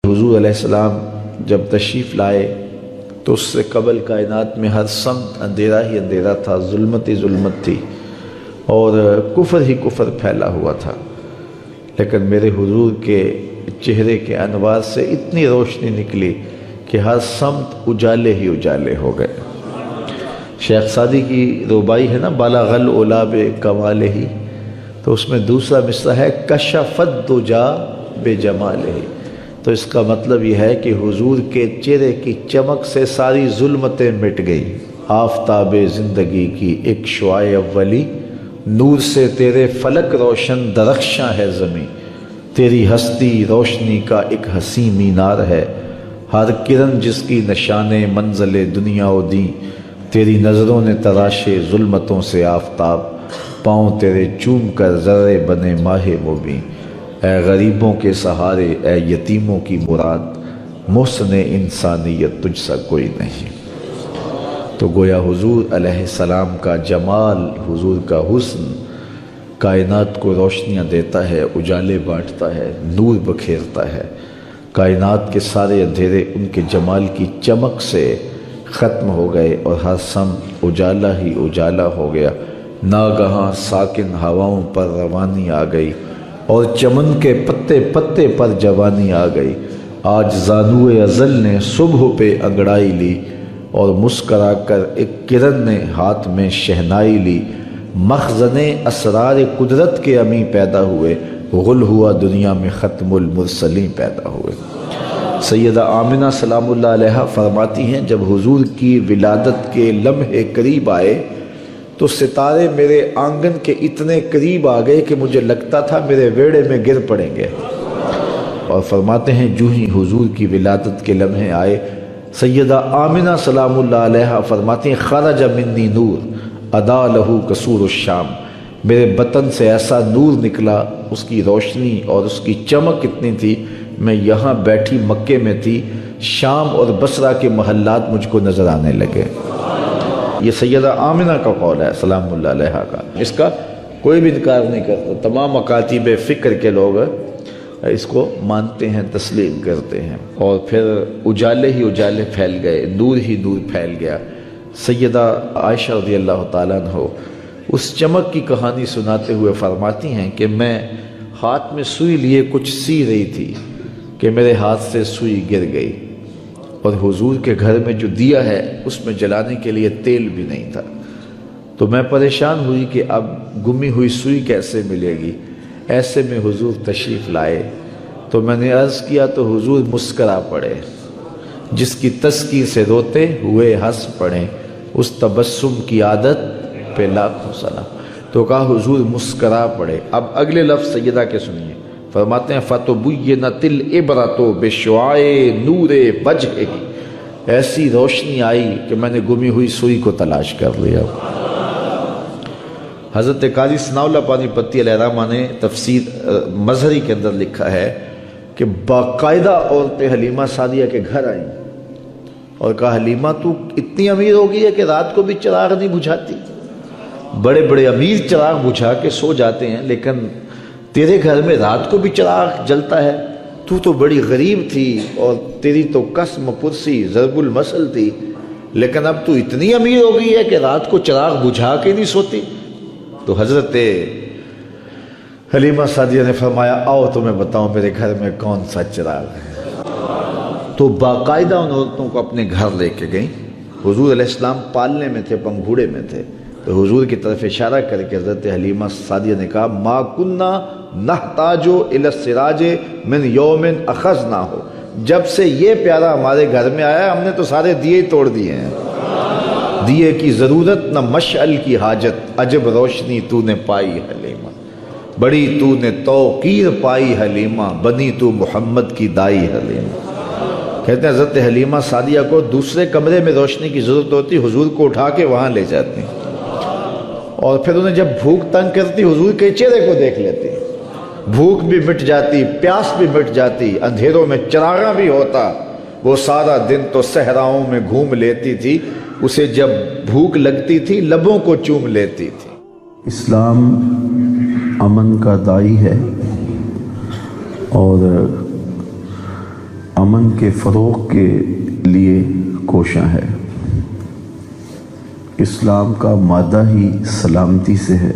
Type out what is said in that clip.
حضور علیہ السلام جب تشریف لائے تو اس سے قبل کائنات میں ہر سمت اندھیرا ہی اندھیرا تھا، ظلمت ہی ظلمت تھی اور کفر ہی کفر پھیلا ہوا تھا، لیکن میرے حضور کے چہرے کے انوار سے اتنی روشنی نکلی کہ ہر سمت اجالے ہی اجالے ہو گئے۔ شیخ سعدی کی ربائی ہے نا، بالغ العلا بکمالہ ہی، تو اس میں دوسرا مصرع ہے کشفت دجا بجمالہ، تو اس کا مطلب یہ ہے کہ حضور کے چہرے کی چمک سے ساری ظلمتیں مٹ گئی۔ آفتاب زندگی کی ایک شعاع اولی، نور سے تیرے فلک روشن درخشاں ہے زمیں، تیری ہستی روشنی کا ایک حسین مینار ہے، ہر کرن جس کی نشان منزل دنیا و دین، تیری نظروں نے تراشے ظلمتوں سے آفتاب، پاؤں تیرے چوم کر ذرے بنے ماہ مبین، اے غریبوں کے سہارے اے یتیموں کی مراد، محسن انسانیت تجھ سا کوئی نہیں۔ تو گویا حضور علیہ السلام کا جمال، حضور کا حسن کائنات کو روشنیاں دیتا ہے، اجالے بانٹتا ہے، نور بکھیرتا ہے۔ کائنات کے سارے اندھیرے ان کے جمال کی چمک سے ختم ہو گئے اور ہر سمت اجالا ہی اجالا ہو گیا۔ ناگہاں ساکن ہواؤں پر روانی آ گئی اور چمن کے پتے پتے پر جوانی آ گئی۔ آج زانوئے ازل نے صبح پہ انگڑائی لی اور مسکرا کر ایک کرن نے ہاتھ میں شہنائی لی، مخزن اسرار قدرت کے امی پیدا ہوئے، غل ہوا دنیا میں ختم المرسلین پیدا ہوئے۔ سیدہ آمنہ سلام اللہ علیہا فرماتی ہیں جب حضور کی ولادت کے لمحے قریب آئے تو ستارے میرے آنگن کے اتنے قریب آ گئے کہ مجھے لگتا تھا میرے ویڑے میں گر پڑیں گے۔ اور فرماتے ہیں جو ہی حضور کی ولادت کے لمحے آئے، سیدہ آمنہ سلام اللہ علیہا فرماتی ہیں خرج منی نور ادا لہو قصور الشام، میرے بطن سے ایسا نور نکلا، اس کی روشنی اور اس کی چمک اتنی تھی، میں یہاں بیٹھی مکے میں تھی، شام اور بصرہ کے محلات مجھ کو نظر آنے لگے۔ یہ سیدہ آمنہ کا قول ہے سلام اللہ علیہا کا، اس کا کوئی بھی انکار نہیں کرتا، تمام مکاتب فکر کے لوگ اس کو مانتے ہیں، تسلیم کرتے ہیں۔ اور پھر اجالے ہی اجالے پھیل گئے، نور ہی نور پھیل گیا۔ سیدہ عائشہ رضی اللہ تعالیٰ عنہ اس چمک کی کہانی سناتے ہوئے فرماتی ہیں کہ میں ہاتھ میں سوئی لیے کچھ سی رہی تھی کہ میرے ہاتھ سے سوئی گر گئی، اور حضور کے گھر میں جو دیا ہے اس میں جلانے کے لیے تیل بھی نہیں تھا، تو میں پریشان ہوئی کہ اب گمی ہوئی سوئی کیسے ملے گی۔ ایسے میں حضور تشریف لائے تو میں نے عرض کیا تو حضور مسکرا پڑے، جس کی تذکیر سے روتے ہوئے ہنس پڑے، اس تبسم کی عادت پہ لاکھوں سلام۔ تو کہا حضور مسکرا پڑے۔ اب اگلے لفظ سیدہ کے سنیے، فرماتے ہیں فَتُبُيِّنَتِ الْعِبْرَةُ بِشُعَاعِ نُورِ وَجْهِهِ، ایسی روشنی آئی کہ میں نے گمی ہوئی سوئی کو تلاش کر لیا۔ حضرت قاضی ثناء اللہ پانی پتی علیہ الرحمہ نے تفسیر مظہری کے اندر لکھا ہے کہ باقاعدہ عورتیں حلیمہ سعدیہ کے گھر آئیں اور کہا حلیمہ تو اتنی امیر ہو گئی ہے کہ رات کو بھی چراغ نہیں بجھاتی، بڑے بڑے امیر چراغ بجھا کے سو جاتے ہیں لیکن تیرے گھر میں رات کو بھی چراغ جلتا ہے، تو بڑی غریب تھی اور تیری تو قسم پرسی ضرب المثل تھی، لیکن اب تو اتنی امیر ہو گئی ہے کہ رات کو چراغ بجھا کے نہیں سوتی۔ تو حضرت حلیمہ سعدیہ نے فرمایا آؤ تمہیں بتاؤں میرے گھر میں کون سا چراغ ہے۔ تو باقاعدہ ان عورتوں کو اپنے گھر لے کے گئیں۔ حضور علیہ السلام پالنے میں تھے، پنگھوڑے میں تھے، تو حضور کی طرف اشارہ کر کے حضرت حلیمہ سعدیہ نے کہا ما کننا نحتاج الی السراج من یوم اخذناہ، جب سے یہ پیارا ہمارے گھر میں آیا ہم نے تو سارے دیے ہی توڑ دیے ہیں، دیے کی ضرورت نہ مشعل کی حاجت، عجب روشنی تو نے پائی حلیمہ، بڑی تو نے توقیر پائی حلیمہ، بنی تو محمد کی دائی حلیمہ۔ کہتے ہیں حضرت حلیمہ سعدیہ کو دوسرے کمرے میں روشنی کی ضرورت ہوتی، حضور کو اٹھا کے وہاں لے جاتی، اور پھر انہیں جب بھوک تنگ کرتی حضور کے چہرے کو دیکھ لیتی، بھوک بھی مٹ جاتی، پیاس بھی مٹ جاتی، اندھیروں میں چراغاں بھی ہوتا، وہ سارا دن تو صحراؤں میں گھوم لیتی تھی، اسے جب بھوک لگتی تھی لبوں کو چوم لیتی تھی۔ اسلام امن کا داعی ہے اور امن کے فروغ کے لیے کوشاں ہے۔ اسلام کا مادہ ہی سلامتی سے ہے۔